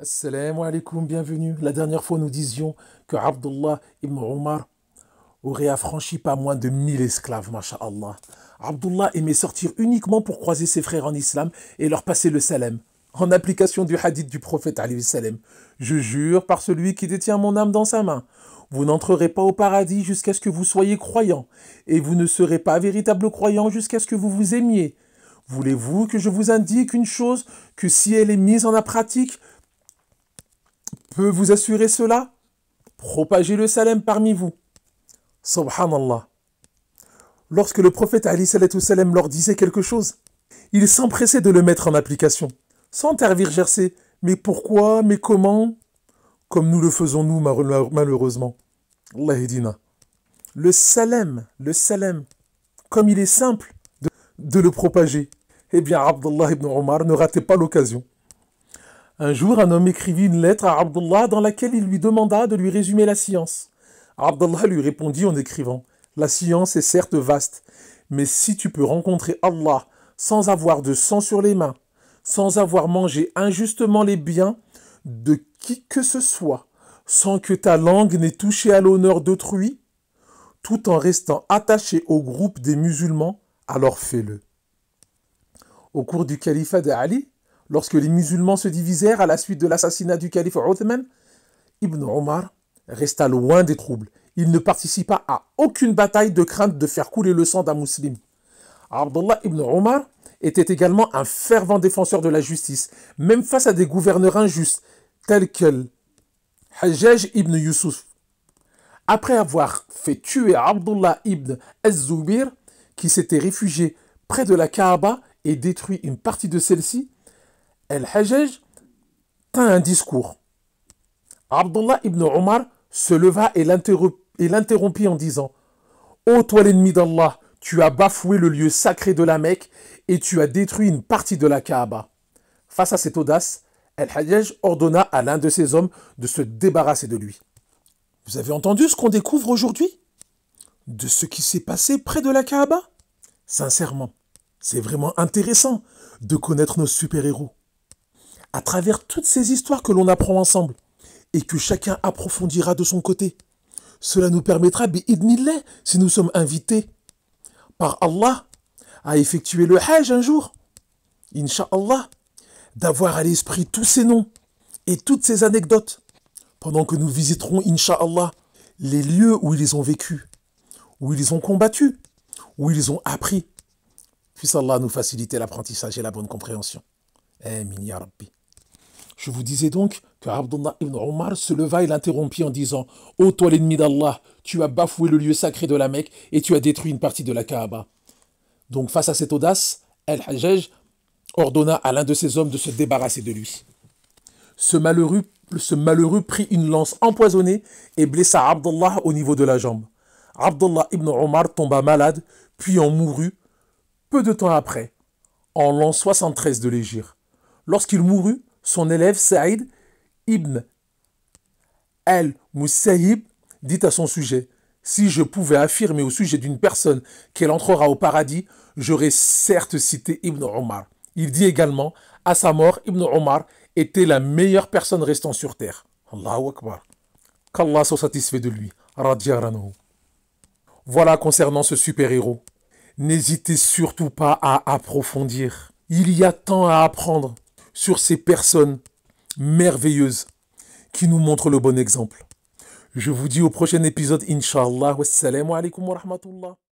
Assalamu alaikum, bienvenue. La dernière fois, nous disions que Abdullah ibn Omar aurait affranchi pas moins de 1000 esclaves, masha'Allah. Abdullah aimait sortir uniquement pour croiser ses frères en islam et leur passer le salam, en application du hadith du prophète alayhi salam. Je jure par celui qui détient mon âme dans sa main. Vous n'entrerez pas au paradis jusqu'à ce que vous soyez croyants, et vous ne serez pas véritable croyant jusqu'à ce que vous vous aimiez. Voulez-vous que je vous indique une chose que si elle est mise en pratique, peut vous assurer cela? Propagez le salam parmi vous. Subhanallah. Lorsque le prophète Ali salam leur disait quelque chose, il s'empressait de le mettre en application, sans tergiverser. Mais pourquoi? Mais comment? Comme nous le faisons nous malheureusement. Allah aidina. Le salam, comme il est simple de le propager. Eh bien, Abdullah ibn Omar ne ratait pas l'occasion. Un jour, un homme écrivit une lettre à Abdullah dans laquelle il lui demanda de lui résumer la science. Abdullah lui répondit en écrivant: La science est certes vaste, mais si tu peux rencontrer Allah sans avoir de sang sur les mains, sans avoir mangé injustement les biens de qui que ce soit, sans que ta langue n'ait touché à l'honneur d'autrui, tout en restant attaché au groupe des musulmans, alors fais-le. Au cours du califat d'Ali, lorsque les musulmans se divisèrent à la suite de l'assassinat du calife Othman, Ibn Omar resta loin des troubles. Il ne participa à aucune bataille de crainte de faire couler le sang d'un musulman. Abdullah ibn Omar était également un fervent défenseur de la justice, même face à des gouverneurs injustes, tels que Hajjaj ibn Yusuf. Après avoir fait tuer Abdullah ibn Az-Zubir, qui s'était réfugié près de la Kaaba et détruit une partie de celle-ci, El-Hajjaj tint un discours. Abdullah ibn Omar se leva et l'interrompit en disant: Ô toi l'ennemi d'Allah, tu as bafoué le lieu sacré de la Mecque et tu as détruit une partie de la Kaaba. Face à cette audace, El-Hajjaj ordonna à l'un de ses hommes de se débarrasser de lui. Vous avez entendu ce qu'on découvre aujourd'hui? De ce qui s'est passé près de la Kaaba? Sincèrement, c'est vraiment intéressant de connaître nos super-héros. À travers toutes ces histoires que l'on apprend ensemble et que chacun approfondira de son côté, cela nous permettra, bi'idnillah, si nous sommes invités par Allah à effectuer le Hajj un jour, Inch'Allah, d'avoir à l'esprit tous ces noms et toutes ces anecdotes pendant que nous visiterons, Inch'Allah, les lieux où ils ont vécu, où ils ont combattu, où ils ont appris. Puisse Allah nous faciliter l'apprentissage et la bonne compréhension. Amin ya Rabbi. Je vous disais donc que Abdullah ibn Omar se leva et l'interrompit en disant: Ô toi l'ennemi d'Allah, tu as bafoué le lieu sacré de la Mecque et tu as détruit une partie de la Kaaba. Donc face à cette audace, El-Hajjaj ordonna à l'un de ses hommes de se débarrasser de lui. Ce malheureux prit une lance empoisonnée et blessa Abdullah au niveau de la jambe. Abdullah ibn Omar tomba malade, puis en mourut peu de temps après, en l'an 73 de l'Hégire. Lorsqu'il mourut, son élève Saïd ibn al-Musayyib dit à son sujet: Si je pouvais affirmer au sujet d'une personne qu'elle entrera au paradis, j'aurais certes cité Ibn Omar. Il dit également: à sa mort, Ibn Omar était la meilleure personne restant sur terre. Allahu Akbar. Qu'Allah soit satisfait de lui. Radiyallahu. Voilà concernant ce super-héros. N'hésitez surtout pas à approfondir. Il y a tant à apprendre sur ces personnes merveilleuses qui nous montrent le bon exemple. Je vous dis au prochain épisode, Inch'Allah. Wassalamu alaikum wa rahmatullah.